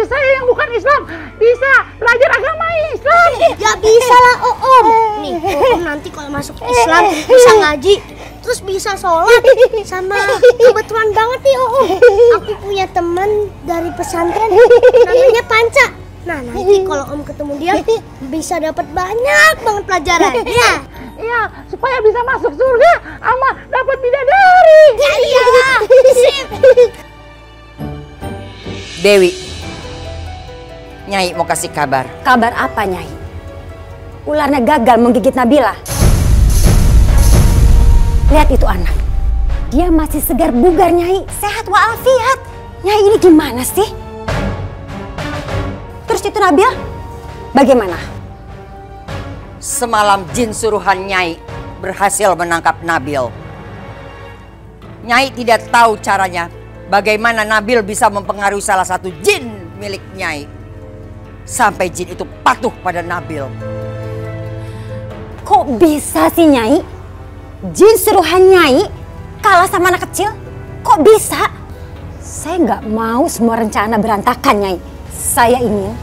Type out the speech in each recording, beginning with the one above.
saya yang bukan Islam bisa belajar agama Islam? Ya bisa lah Om. Nih Om nanti kalau masuk Islam bisa ngaji, terus bisa sholat. Sama kebetulan banget nih Om, aku punya teman dari pesantren namanya Panca. Nah nanti kalau Om ketemu dia bisa dapat banyak banget pelajaran. Ya. Iya, supaya bisa masuk surga sama dapat bidadari. Ya iyalah. Sip. Dewi, Nyai mau kasih kabar. Kabar apa, Nyai? Ularnya gagal menggigit Nabila. Lihat itu anak. Dia masih segar bugar, Nyai. Sehat walafiat. Nyai ini gimana sih? Terus itu Nabil, bagaimana? Semalam jin suruhan Nyai berhasil menangkap Nabil. Nyai tidak tahu caranya bagaimana Nabil bisa mempengaruhi salah satu jin milik Nyai. Sampai jin itu patuh pada Nabil. Kok bisa sih Nyai? Jin suruhan Nyai kalah sama anak kecil? Kok bisa? Saya nggak mau semua rencana berantakan, Nyai. Saya ingin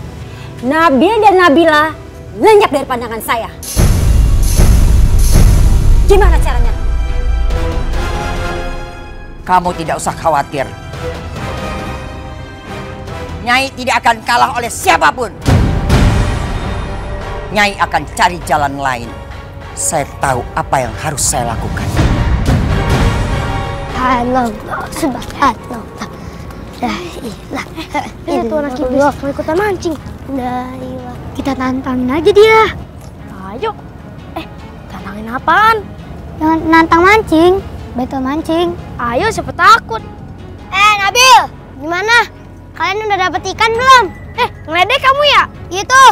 Nabil dan Nabila lenyap dari pandangan saya. Gimana caranya? Kamu tidak usah khawatir. Nyai tidak akan kalah oleh siapapun. Nyai akan cari jalan lain. Saya tahu apa yang harus saya lakukan. Subhanallah, subhanallah. La ilaha illallah. Tuh anak iblis mau ikutan mancing. La ilaha. Kita tantangin aja dia. Ayo. Tantangin apaan? Jangan nantang mancing. Betul mancing. Ayo, siapa takut? Nabil, gimana? Kalian udah dapet ikan belum? Ngeledek kamu ya? Itu.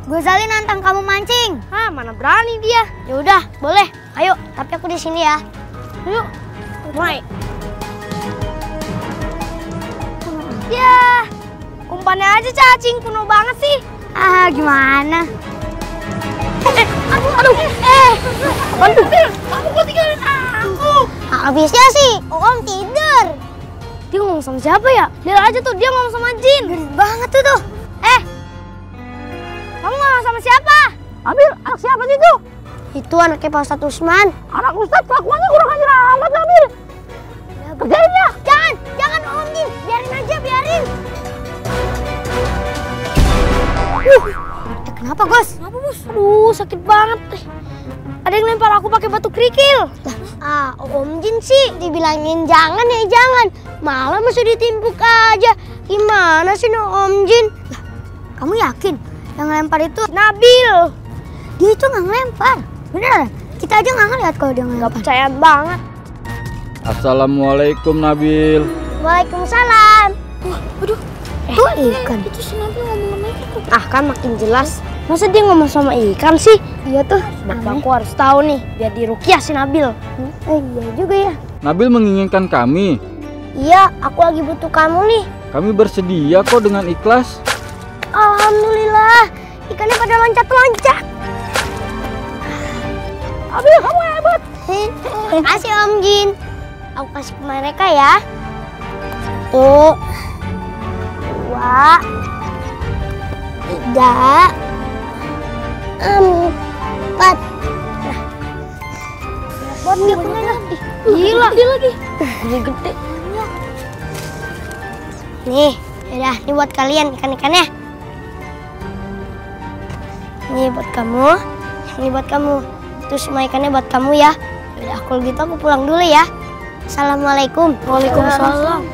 Gue Zali nantang kamu mancing. Mana berani dia. Ya udah, boleh. Ayo, tapi aku di sini ya. Yuk. Mulai. Ya, umpannya aja cacing, kuno banget sih. Gimana? Aduh. Kamu kok tinggalin aku? Habisnya sih, Om tidur. Dia ngomong sama siapa ya? Lihat aja tuh, dia ngomong sama jin. Gede banget tuh. Kamu ngomong sama siapa? Nabil, anak siapa sih itu? Itu anaknya Pak Ustadz Usman. Anak Ustadz kelakuannya kurang ajar amat, Nabil. Kerjain ya. Jangan Om Jin, biarin aja, biarin. Kenapa, Gus? Kenapa, Gus? Aduh, sakit banget. Ada yang lempar aku pakai batu kerikil. Om Jin sih dibilangin jangan ya jangan. Malah masih ditimpuk aja. Gimana sih Om Jin? Kamu yakin yang lempar itu Nabil? Dia itu nggak ngelempar. Beneran? Kita aja nggak ngeliat kalau dia ngelempar. Nggak percaya banget. Assalamualaikum Nabil. Waalaikumsalam. Aduh, itu ikan. Itu si Nabil ngomong sama ikan. Kan makin jelas. Masa dia ngomong sama ikan sih? Iya tuh. Bapakku harus tahu nih, biar diruqyah si Nabil. Iya juga ya. Nabil menginginkan kami. Iya, aku lagi butuh kamu nih. Kami bersedia kok dengan ikhlas. Alhamdulillah, ikannya pada loncat-loncat. Nabil, kamu hebat. Kasih Om Jin. Aku kasih ke mereka ya. 1, 2, 3, 4. Gila, dia lagi. Gede. Nih, udah, ini buat kalian ikan-ikannya. Ini buat kamu, ini buat kamu. Terus semua ikannya buat kamu ya. Udah, kalau gitu aku pulang dulu ya. Assalamualaikum. Waalaikumsalam.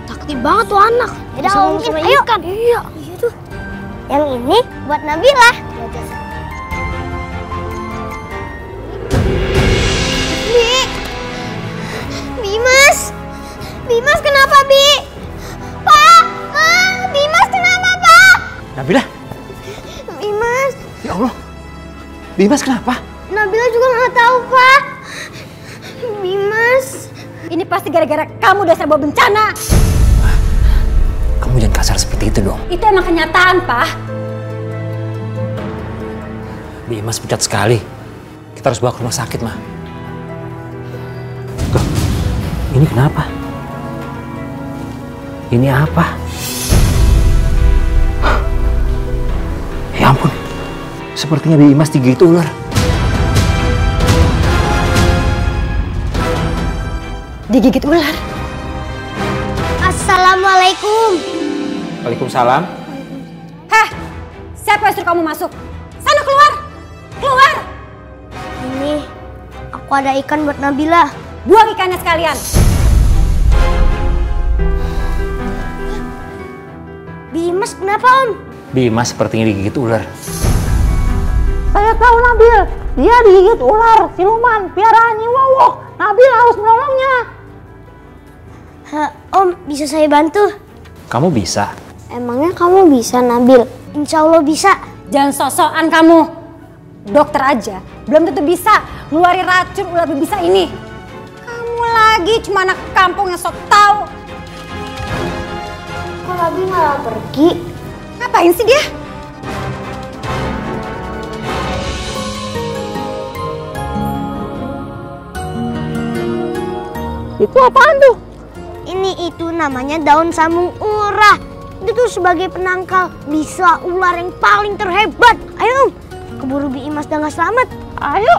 Sakti banget tuh anak. Udah, Om Jin, ayo. Iya tuh. Yang ini buat Nabila. Bimas kenapa, Bi? Pak! Bimas kenapa, Pak? Nabila? Bimas. Ya Allah. Bimas kenapa? Nabila juga nggak tahu, Pak. Bimas. Ini pasti gara-gara kamu dasar bawa bencana. Kamu jangan kasar seperti itu dong. Itu emang kenyataan, Pak. Bimas pucat sekali. Kita harus bawa ke rumah sakit, Ma. Loh, ini kenapa? Ini apa? Ya ampun, sepertinya Bi Imas digigit ular. Digigit ular? Assalamualaikum. Waalaikumsalam. Heh, siapa yang suruh kamu masuk? Sana keluar! Keluar! Ini aku ada ikan buat Nabila. Buang ikannya sekalian. Bi Imas kenapa Om? Bi Imas sepertinya digigit ular. Saya tahu Nabil, dia digigit ular siluman piaraan Nyi Wowok. Nabil harus menolongnya. Om, bisa saya bantu? Kamu bisa? Emangnya kamu bisa Nabil? Insya Allah bisa. Jangan sok-sokan kamu. Dokter aja belum tentu bisa ngeluarin racun ular berbisa ini. Kamu lagi cuma anak kampung yang sok tahu. Kok Nabil malah pergi? Ngapain sih dia? Itu apaan tuh? Ini itu namanya daun samung urah. Itu tuh sebagai penangkal bisa ular yang paling terhebat. Ayo Om, keburu Bi Imas dan gak selamat. Ayo,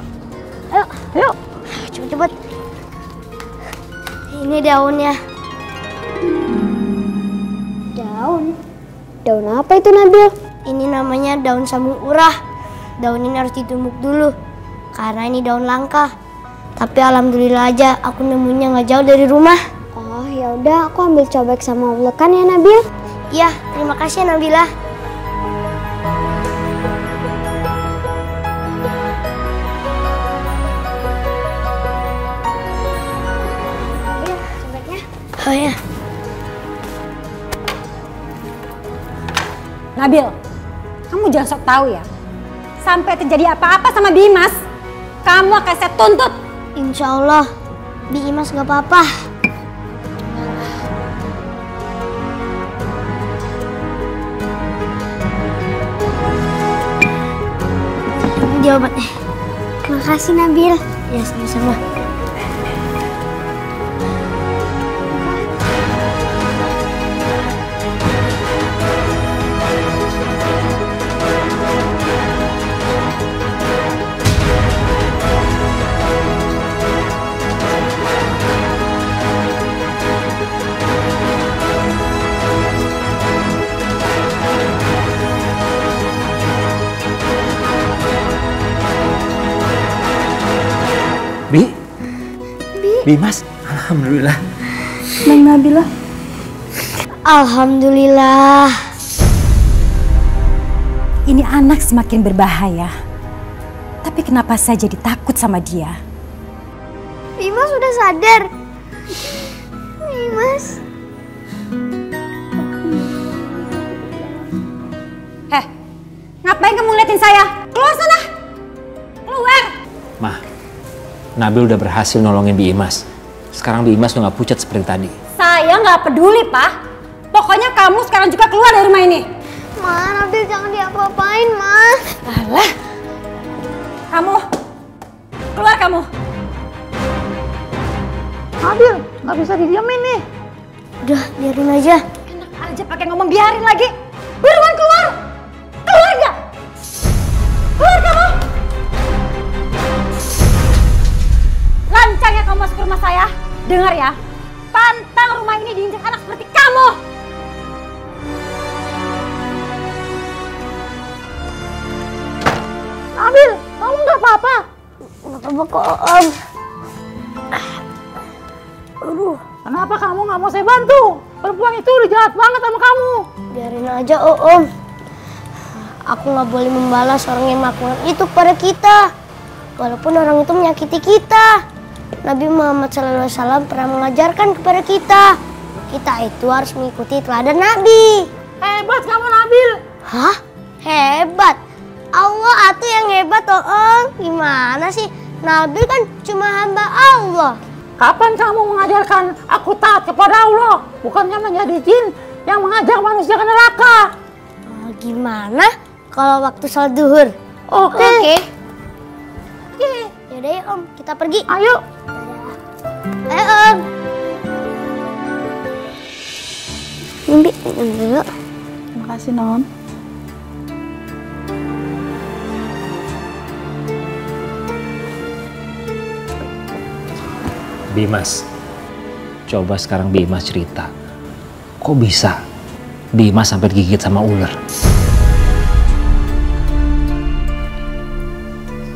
Ayo, ayo. cepet-cepet. Ini daunnya. Daun? Daun apa itu Nabil? Ini namanya daun samung urah. Daun ini harus ditumbuk dulu karena ini daun langka. Tapi alhamdulillah aja aku nemunya nggak jauh dari rumah. Oh ya udah, aku ambil cobek sama ulekan ya Nabil. Iya, terima kasih Nabila. Oh ya. Nabil, kamu jangan sok tahu ya. Sampai terjadi apa-apa sama Bi Imas, kamu akan saya tuntut. Insya Allah, Bi Imas gak apa-apa. Ini dia obatnya. Makasih Nabil. Ya sama-sama. Bi Imas, alhamdulillah. Neng Nabila. Alhamdulillah. Ini anak semakin berbahaya. Tapi kenapa saya jadi takut sama dia? Bi Imas sudah sadar. Bi Imas. Heh, ngapain kamu ngeliatin saya? Keluar sana! Keluar! Ma, Nabil udah berhasil nolongin Bi Imas. Sekarang Bi Imas udah gak pucat seperti tadi. Saya nggak peduli, Pak. Pokoknya kamu sekarang juga keluar dari rumah ini. Ma, Nabil jangan diapa-apain, Ma. Alah. Kamu. Keluar kamu. Nabil, nggak bisa didiamin nih. Udah, biarin aja. Enak aja pakai ngomong biarin lagi. Buruan keluar. Keluar nggak? Keluar kamu. Lancang ya kamu masuk ke rumah saya. Dengar ya. Pantang rumah ini diinjak anak seperti kamu. Nabil, kamu nggak apa-apa? Nggak apa-apa kok, Om. Kenapa kamu nggak mau saya bantu? Perempuan itu udah jahat banget sama kamu. Biarin aja, Om. Aku nggak boleh membalas orang yang melakukan itu kepada kita. Walaupun orang itu menyakiti kita. Nabi Muhammad SAW pernah mengajarkan kepada kita. Kita itu harus mengikuti teladan Nabi. Hebat kamu, Nabil. Hah? Hebat? Allah atuh yang hebat, Om. Gimana sih? Nabi kan cuma hamba Allah. Kapan kamu mengajarkan aku taat kepada Allah? Bukannya menjadi jin yang mengajak manusia ke neraka. Gimana kalau waktu sholat duhur? Oke. Yaudah ya Om, kita pergi. Ayo. Ayo Om. dulu. Makasih, Non. Bimas, coba sekarang Bimas cerita. Kok bisa Bimas sampai digigit sama ular?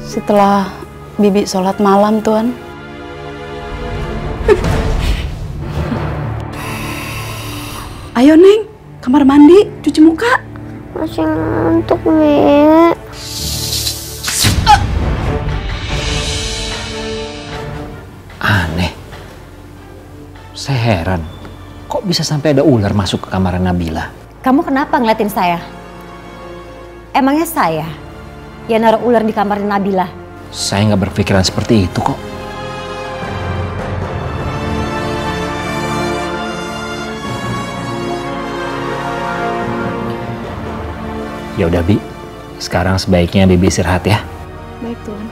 Setelah Bibi sholat malam, Tuan. Ayo, Neng. Kamar mandi, cuci muka. Masih ngantuk, Mi. Aneh. Saya heran. Kok bisa sampai ada ular masuk ke kamar Nabila? Kamu kenapa ngeliatin saya? Emangnya saya yang naruh ular di kamar Nabila? Saya nggak berpikiran seperti itu kok. Ya udah, Bi. Sekarang sebaiknya Bibi istirahat ya. Baik, Tuan.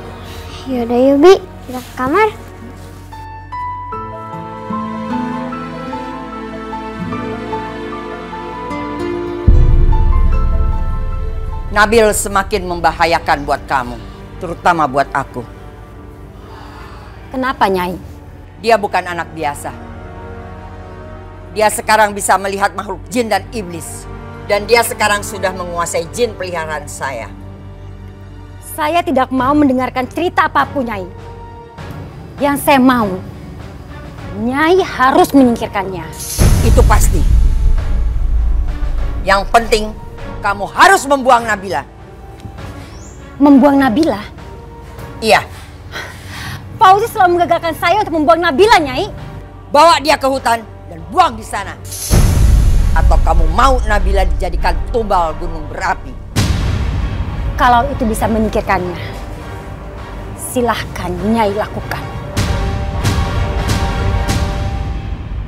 Yaudah yuk, Bi. Kita ke kamar. Nabil semakin membahayakan buat kamu, terutama buat aku. Kenapa, Nyai? Dia bukan anak biasa. Dia sekarang bisa melihat makhluk jin dan iblis. Dan dia sekarang sudah menguasai jin peliharaan saya. Saya tidak mau mendengarkan cerita apapun, Nyai. Yang saya mau, Nyai harus menyingkirkannya. Itu pasti. Yang penting, kamu harus membuang Nabila. Membuang Nabila? Iya. Fauzi selalu menggagalkan saya untuk membuang Nabila, Nyai. Bawa dia ke hutan dan buang di sana. Atau kamu mau Nabila dijadikan tumbal gunung berapi? Kalau itu bisa menyingkirkannya, silahkan Nyai lakukan.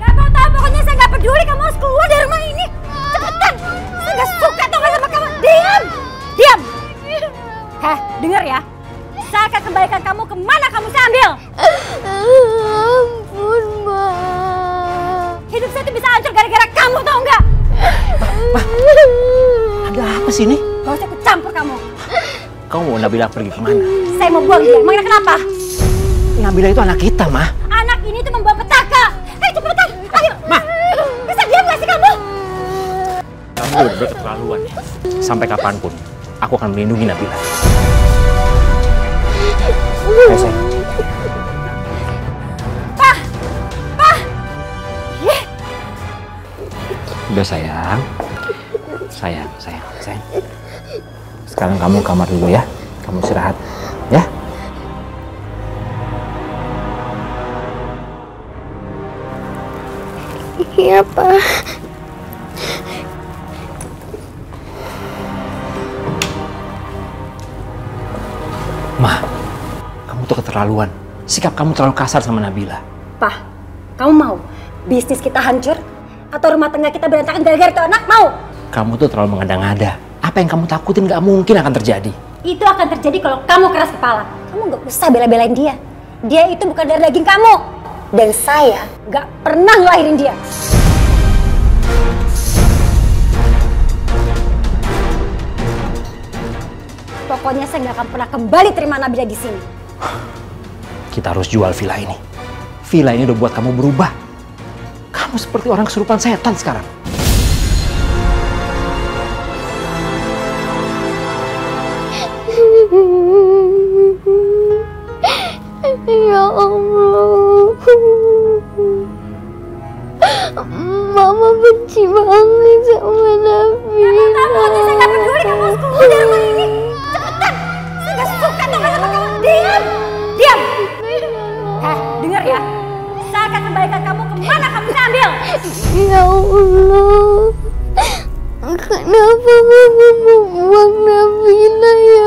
Gak mau tahu, pokoknya saya gak peduli. Kamu harus keluar dari rumah ini. Cepetan! Saya gak suka tuh sama kamu. Diam! Diam! Heh, dengar ya. Saya akan kembalikan kamu kemana kamu saya ambil. Ampun, Ma. Hidup saya tuh bisa hancur gara-gara kamu, tau nggak? Ada apa sih ini? Gak usah ikut campur kamu. Kamu mau Nabila pergi kemana? Saya mau buang dia. Emangnya kenapa? Nabila itu anak kita, Ma. Anak ini tuh membawa petaka. Ayo cepetan, ayo. Ma. Bisa diam gak sih kamu? Kamu udah keterlaluan ya. Sampai kapanpun, aku akan melindungi Nabila. Ayo, sayang. Pak! Pak! Udah, sayang. Sayang. Sekarang kamu kamar dulu ya. Kamu istirahat, ya. Iya, Pak. Ma, kamu tuh keterlaluan. Sikap kamu terlalu kasar sama Nabila. Pak, kamu mau bisnis kita hancur? Atau rumah tangga kita berantakan gara-gara itu anak? Mau? Kamu tuh terlalu mengada-ngada. Apa yang kamu takutin gak mungkin akan terjadi. Itu akan terjadi kalau kamu keras kepala. Kamu gak usah bela-belain dia. Dia itu bukan dari daging kamu. Dan saya gak pernah ngelahirin dia. Pokoknya saya gak akan pernah kembali terima Nabila di sini. Kita harus jual villa ini. Villa ini udah buat kamu berubah. Kamu seperti orang kesurupan setan sekarang. Ya Allah. Mama benci banget sama Nabila. Kamu saya gak peduli, kamu harus keluar dari rumah ini. Cepetan! Saya gak suka tuh sama kamu. Diam! Diam! Heh, dengar ya. Saya akan kembalikan kamu kemana kamu saya ambil. Ya Allah. Kenapa Mama membuang Nabila, ya